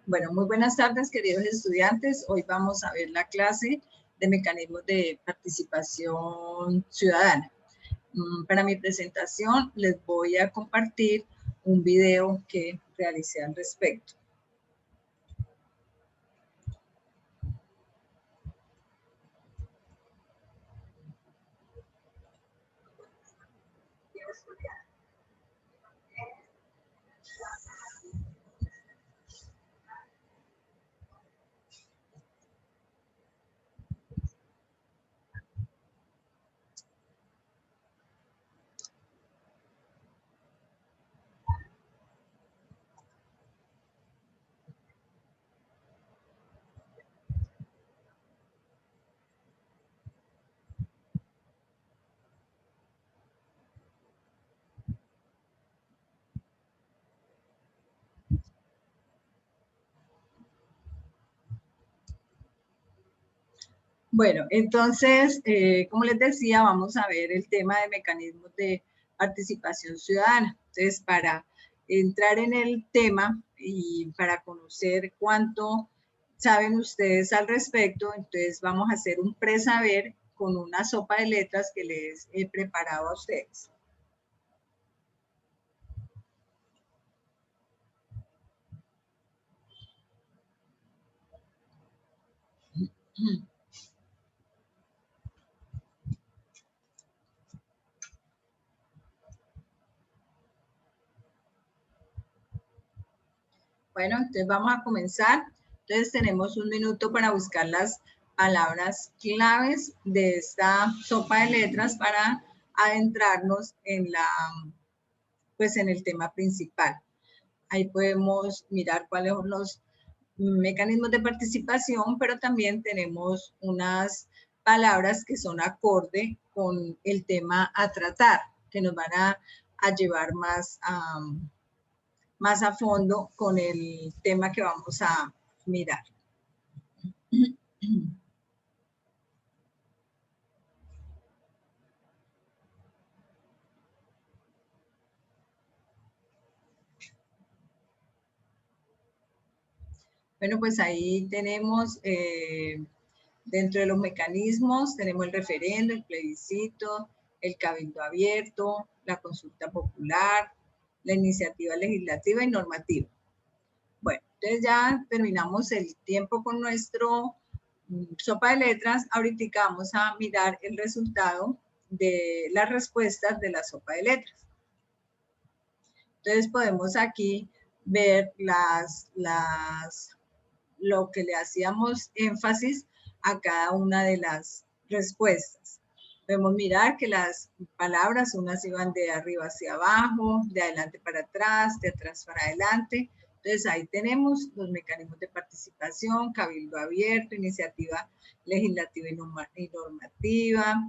Bueno, muy buenas tardes, queridos estudiantes. Hoy vamos a ver la clase de mecanismos de participación ciudadana. Para mi presentación les voy a compartir un video que realicé al respecto. Bueno, entonces, como les decía, vamos a ver el tema de mecanismos de participación ciudadana. Entonces, para entrar en el tema y para conocer cuánto saben ustedes al respecto, entonces vamos a hacer un presaber con una sopa de letras que les he preparado a ustedes. Bueno, entonces vamos a comenzar. Entonces tenemos un minuto para buscar las palabras claves de esta sopa de letras para adentrarnos en pues en el tema principal. Ahí podemos mirar cuáles son los mecanismos de participación, pero también tenemos unas palabras que son acorde con el tema a tratar, que nos van a llevar más a fondo con el tema que vamos a mirar. Bueno, pues ahí tenemos, dentro de los mecanismos, tenemos el referendo, el plebiscito, el cabildo abierto, la consulta popular, la iniciativa legislativa y normativa. Bueno, entonces ya terminamos el tiempo con nuestro sopa de letras. Ahorita vamos a mirar el resultado de las respuestas de la sopa de letras. Entonces podemos aquí ver lo que le hacíamos énfasis a cada una de las respuestas. Podemos mirar que las palabras, unas iban de arriba hacia abajo, de adelante para atrás, de atrás para adelante. Entonces ahí tenemos los mecanismos de participación, cabildo abierto, iniciativa legislativa y normativa,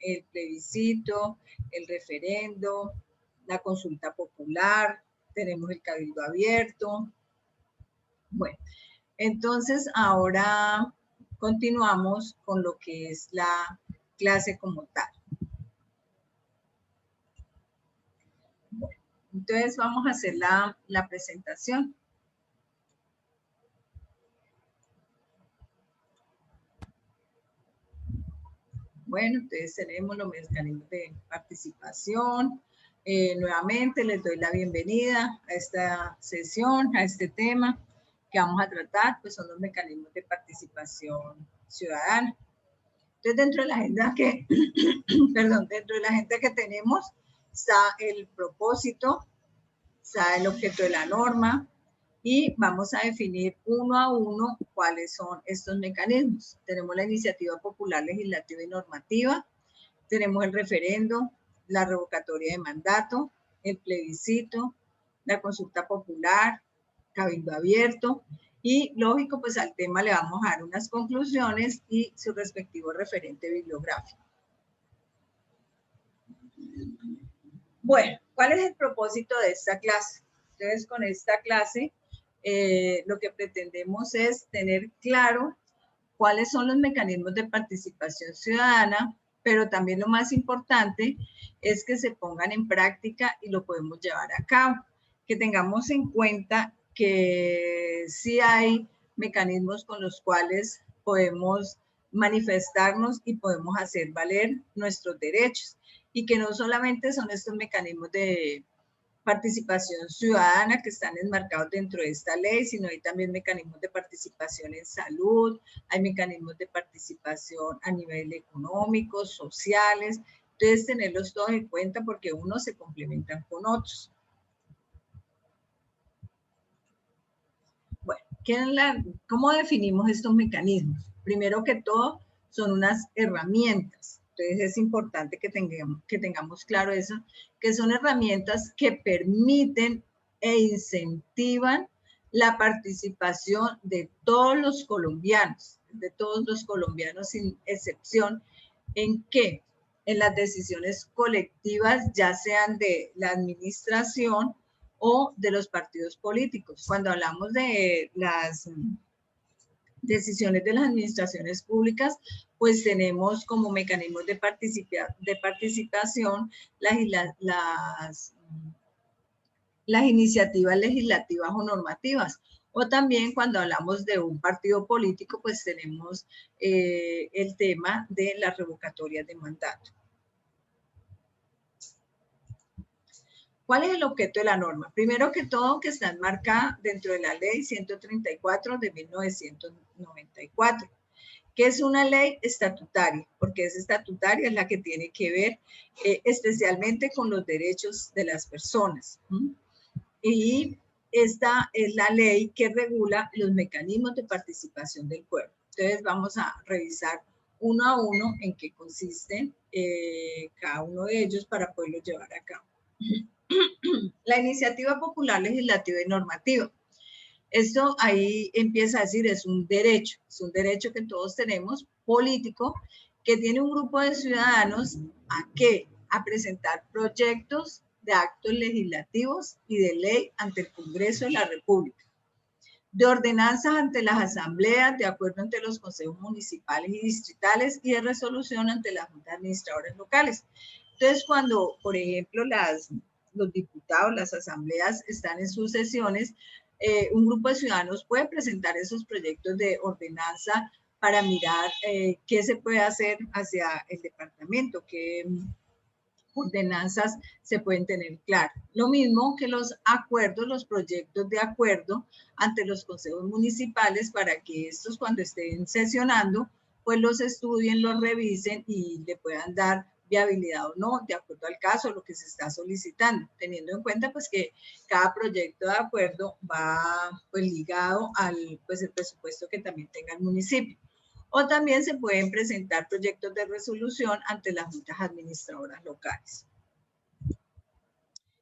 el plebiscito, el referendo, la consulta popular, tenemos el cabildo abierto. Bueno, entonces ahora continuamos con lo que es la clase como tal. Bueno, entonces vamos a hacer la presentación. Bueno, entonces tenemos los mecanismos de participación. Nuevamente les doy la bienvenida a esta sesión, a este tema que vamos a tratar, pues son los mecanismos de participación ciudadana. Entonces, dentro de la agenda que, dentro de la agenda que tenemos está el propósito, está el objeto de la norma, y vamos a definir uno a uno cuáles son estos mecanismos. Tenemos la iniciativa popular legislativa y normativa, tenemos el referendo, la revocatoria de mandato, el plebiscito, la consulta popular, cabildo abierto, y lógico, pues al tema le vamos a dar unas conclusiones y su respectivo referente bibliográfico. Bueno, ¿cuál es el propósito de esta clase? Entonces, con esta clase, lo que pretendemos es tener claro cuáles son los mecanismos de participación ciudadana, pero también lo más importante es que se pongan en práctica y lo podemos llevar a cabo, que tengamos en cuenta que sí hay mecanismos con los cuales podemos manifestarnos y podemos hacer valer nuestros derechos, y que no solamente son estos mecanismos de participación ciudadana que están enmarcados dentro de esta ley, sino hay también mecanismos de participación en salud, hay mecanismos de participación a nivel económico, sociales. Entonces, tenerlos todos en cuenta porque unos se complementan con otros. Bueno, ¿cómo definimos estos mecanismos? Primero que todo, son unas herramientas. Entonces es importante que tengamos claro eso, que son herramientas que permiten e incentivan la participación de todos los colombianos sin excepción. ¿En qué? En las decisiones colectivas, ya sean de la administración o de los partidos políticos. Cuando hablamos de las decisiones de las administraciones públicas, pues tenemos como mecanismos de participación las iniciativas legislativas o normativas. O también cuando hablamos de un partido político, pues tenemos el tema de las revocatorias de mandato. ¿Cuál es el objeto de la norma? Primero que todo, que está enmarcada dentro de la ley 134 de 1994, que es una ley estatutaria, porque es estatutaria, es la que tiene que ver especialmente con los derechos de las personas. Y esta es la ley que regula los mecanismos de participación del pueblo. Entonces vamos a revisar uno a uno en qué consiste cada uno de ellos para poderlo llevar a cabo. La iniciativa popular legislativa y normativa. Esto ahí empieza a decir, es un derecho que todos tenemos, político, que tiene un grupo de ciudadanos a qué? A presentar proyectos de actos legislativos y de ley ante el Congreso de la República, de ordenanzas ante las asambleas, de acuerdo ante los consejos municipales y distritales, y de resolución ante las juntas administradoras locales. Entonces, cuando, por ejemplo, los diputados, las asambleas están en sus sesiones, un grupo de ciudadanos puede presentar esos proyectos de ordenanza para mirar qué se puede hacer hacia el departamento, qué ordenanzas se pueden tener claro. Lo mismo que los acuerdos, los proyectos de acuerdo ante los consejos municipales para que estos, cuando estén sesionando, pues los estudien, los revisen y le puedan dar viabilidad o no, de acuerdo al caso, lo que se está solicitando, teniendo en cuenta pues que cada proyecto de acuerdo va pues ligado al pues el presupuesto que también tenga el municipio. O también se pueden presentar proyectos de resolución ante las juntas administradoras locales.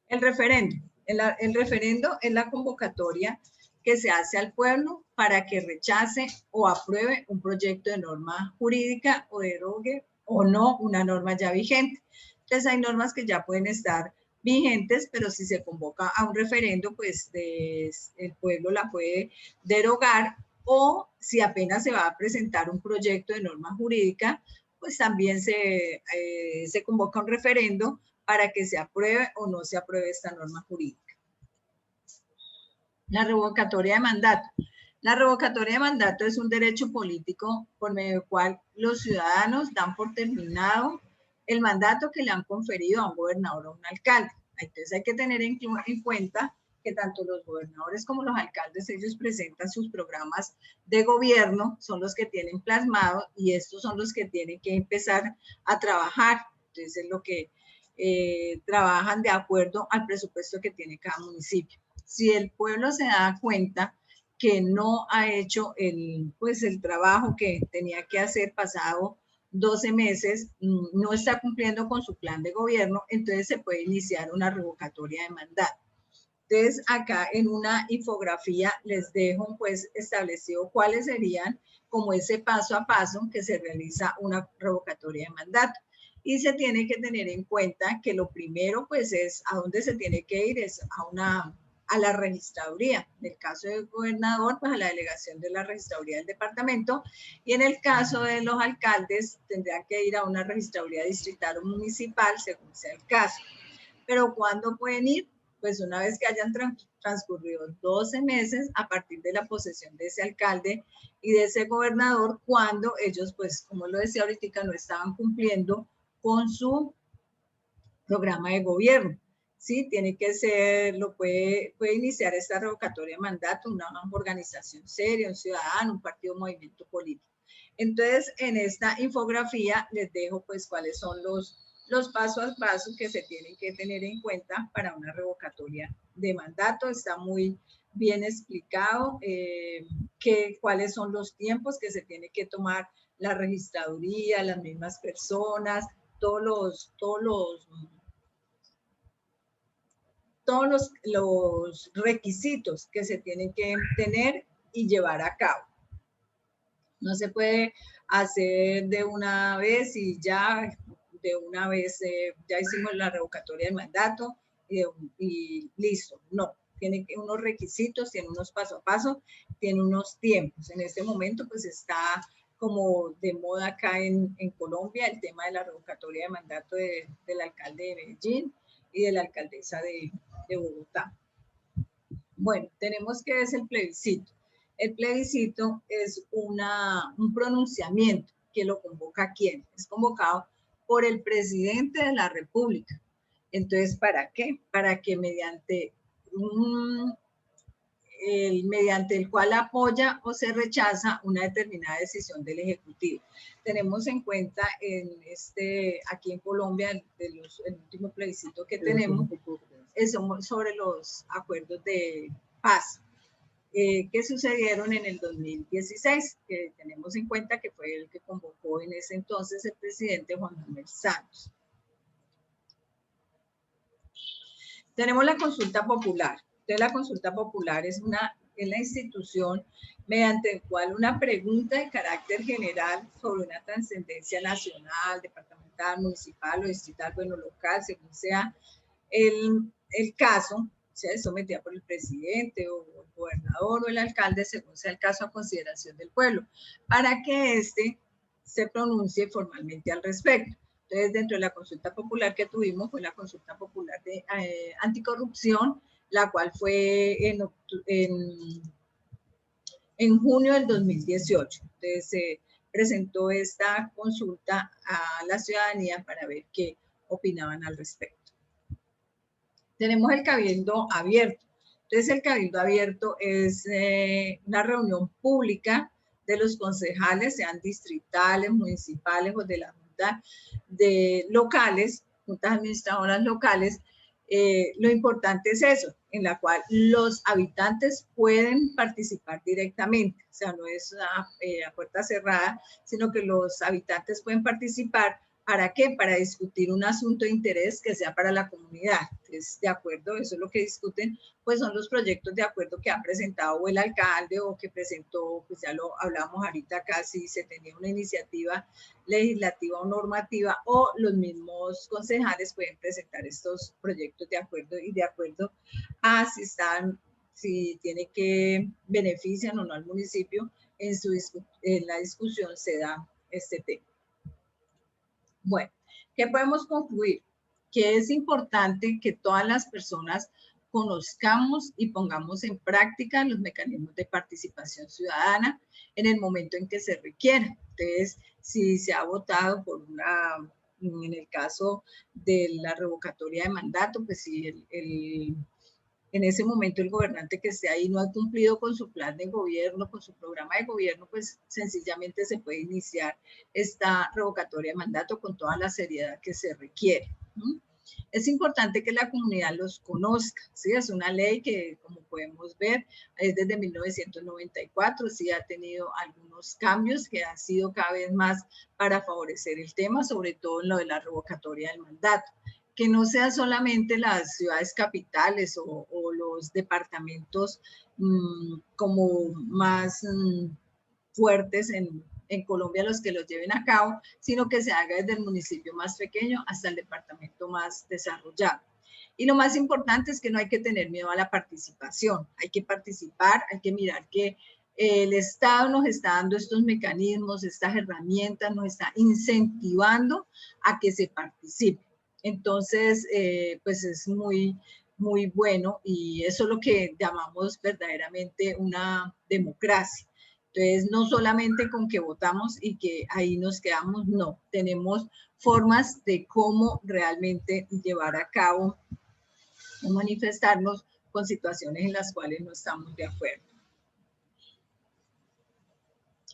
El referendo. El referendo es la convocatoria que se hace al pueblo para que rechace o apruebe un proyecto de norma jurídica o derogue o no una norma ya vigente. Entonces hay normas que ya pueden estar vigentes, pero si se convoca a un referendo, pues el pueblo la puede derogar, o si apenas se va a presentar un proyecto de norma jurídica, pues también se convoca un referendo para que se apruebe o no se apruebe esta norma jurídica. La revocatoria de mandato. La revocatoria de mandato es un derecho político por medio del cual los ciudadanos dan por terminado el mandato que le han conferido a un gobernador o a un alcalde. Entonces hay que tener en cuenta que tanto los gobernadores como los alcaldes, ellos presentan sus programas de gobierno, son los que tienen plasmado, y estos son los que tienen que empezar a trabajar. Entonces es lo que trabajan de acuerdo al presupuesto que tiene cada municipio. Si el pueblo se da cuenta que no ha hecho el trabajo que tenía que hacer pasado 12 meses, no está cumpliendo con su plan de gobierno, entonces se puede iniciar una revocatoria de mandato. Entonces, acá en una infografía les dejo pues establecido cuáles serían como ese paso a paso que se realiza una revocatoria de mandato. Y se tiene que tener en cuenta que lo primero pues es a dónde se tiene que ir, es a la registraduría. En el caso del gobernador, pues a la delegación de la registraduría del departamento, y en el caso de los alcaldes tendrán que ir a una registraduría distrital o municipal según sea el caso. Pero ¿cuándo pueden ir? Pues una vez que hayan transcurridos 12 meses a partir de la posesión de ese alcalde y de ese gobernador, cuando ellos, pues, como lo decía ahorita, no estaban cumpliendo con su programa de gobierno. Sí, tiene que ser, puede iniciar esta revocatoria de mandato una organización seria, un ciudadano, un partido, un movimiento político. Entonces, en esta infografía les dejo pues cuáles son los pasos a paso que se tienen que tener en cuenta para una revocatoria de mandato. Está muy bien explicado cuáles son los tiempos que se tiene que tomar la registraduría, las mismas personas, todos los requisitos que se tienen que tener y llevar a cabo. No se puede hacer de una vez y ya, de una vez ya hicimos la revocatoria del mandato y listo. No, tiene unos requisitos, tiene unos paso a paso, tiene unos tiempos. En este momento pues está como de moda acá en Colombia el tema de la revocatoria de mandato del alcalde de Medellín y de la alcaldesa de Bogotá. Bueno, tenemos que es el plebiscito. El plebiscito es un pronunciamiento que lo convoca ¿quién? Es convocado por el presidente de la República. Entonces, ¿para qué? Para que mediante el cual apoya o se rechaza una determinada decisión del Ejecutivo. Tenemos en cuenta aquí en Colombia, el último plebiscito que tenemos, es sobre los acuerdos de paz que sucedieron en el 2016, que tenemos en cuenta que fue el que convocó en ese entonces el presidente Juan Manuel Santos. Tenemos la consulta popular. Entonces, la consulta popular es la institución mediante la cual una pregunta de carácter general sobre una trascendencia nacional, departamental, municipal o distrital, bueno, local, según sea el caso, sea sometida por el presidente o el gobernador o el alcalde, según sea el caso, a consideración del pueblo, para que éste se pronuncie formalmente al respecto. Entonces, dentro de la consulta popular que tuvimos fue la consulta popular de anticorrupción, la cual fue en junio del 2018. Entonces, se presentó esta consulta a la ciudadanía para ver qué opinaban al respecto. Tenemos el cabildo abierto. Entonces, el cabildo abierto es una reunión pública de los concejales, sean distritales, municipales o de la junta de locales, juntas administradoras locales. Lo importante es eso, en la cual los habitantes pueden participar directamente. O sea, no es a puerta cerrada, sino que los habitantes pueden participar. ¿Para qué? Para discutir un asunto de interés que sea para la comunidad. Entonces, de acuerdo, eso es lo que discuten, pues son los proyectos de acuerdo que ha presentado o el alcalde o que presentó, pues ya lo hablamos ahorita acá, si se tenía una iniciativa legislativa o normativa, o los mismos concejales pueden presentar estos proyectos de acuerdo y de acuerdo a si tiene que benefician o no al municipio, en la discusión se da este tema. Bueno, ¿qué podemos concluir? Que es importante que todas las personas conozcamos y pongamos en práctica los mecanismos de participación ciudadana en el momento en que se requiera. Entonces, si se ha votado en el caso de la revocatoria de mandato, pues si en ese momento el gobernante que esté ahí no ha cumplido con su plan de gobierno, con su programa de gobierno, pues sencillamente se puede iniciar esta revocatoria de mandato con toda la seriedad que se requiere. Es importante que la comunidad los conozca, ¿sí? Es una ley que, como podemos ver, es desde 1994, sí ha tenido algunos cambios que han sido cada vez más para favorecer el tema, sobre todo en lo de la revocatoria del mandato. Que no sea solamente las ciudades capitales o los departamentos como más fuertes en Colombia los que los lleven a cabo, sino que se haga desde el municipio más pequeño hasta el departamento más desarrollado. Y lo más importante es que no hay que tener miedo a la participación, hay que participar, hay que mirar que el Estado nos está dando estos mecanismos, estas herramientas, nos está incentivando a que se participe. Entonces, pues es muy muy bueno y eso es lo que llamamos verdaderamente una democracia. Entonces, no solamente con que votamos y que ahí nos quedamos, no, tenemos formas de cómo realmente llevar a cabo o manifestarnos con situaciones en las cuales no estamos de acuerdo.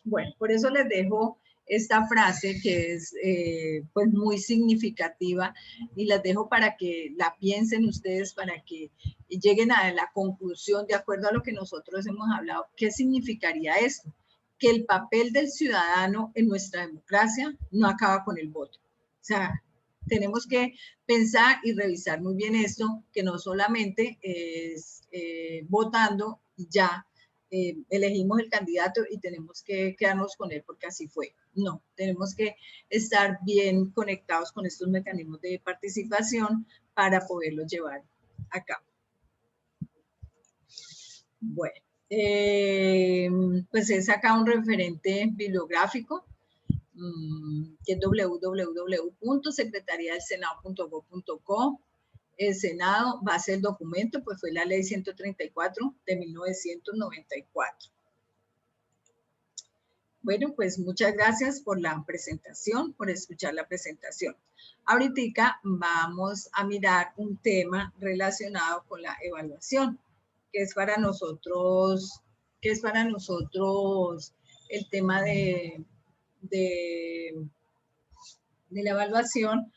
Bueno, por eso les dejo esta frase que es pues muy significativa y las dejo para que la piensen ustedes, para que lleguen a la conclusión de acuerdo a lo que nosotros hemos hablado. ¿Qué significaría esto? Que el papel del ciudadano en nuestra democracia no acaba con el voto. O sea, tenemos que pensar y revisar muy bien esto, que no solamente es votando y ya, elegimos el candidato y tenemos que quedarnos con él porque así fue. No, tenemos que estar bien conectados con estos mecanismos de participación para poderlos llevar a cabo. Bueno, pues he sacado un referente bibliográfico que es www.secretariadelsenado.gov.co. El Senado, base del documento, pues fue la ley 134 de 1994. Bueno, pues muchas gracias por la presentación, por escuchar la presentación. Ahorita vamos a mirar un tema relacionado con la evaluación, que es para nosotros, el tema de la evaluación,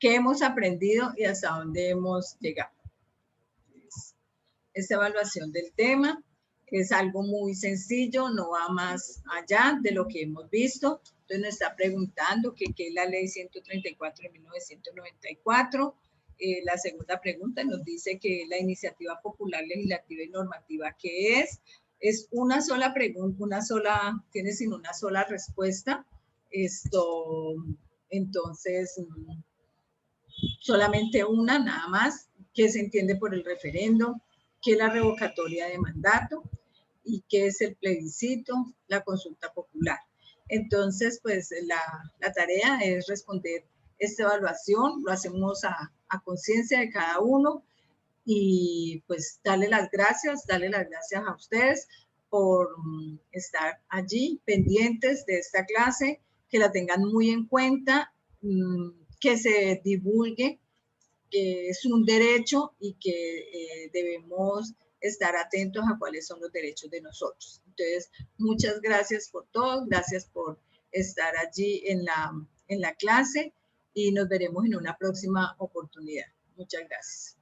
qué hemos aprendido y hasta dónde hemos llegado. Esta evaluación del tema es algo muy sencillo, no va más allá de lo que hemos visto. Entonces nos está preguntando qué es la ley 134 de 1994. La segunda pregunta nos dice que la iniciativa popular legislativa y normativa, ¿qué es? Es una sola pregunta, tiene sin una sola respuesta. Entonces, solamente una, nada más, que se entiende por el referendo, qué es la revocatoria de mandato y qué es el plebiscito, la consulta popular. Entonces, pues la tarea es responder esta evaluación, lo hacemos a conciencia de cada uno y pues darle las gracias a ustedes por estar allí pendientes de esta clase, que la tengan muy en cuenta, que se divulgue, que es un derecho y que debemos estar atentos a cuáles son los derechos de nosotros. Entonces, muchas gracias por todo, gracias por estar allí en la clase y nos veremos en una próxima oportunidad. Muchas gracias.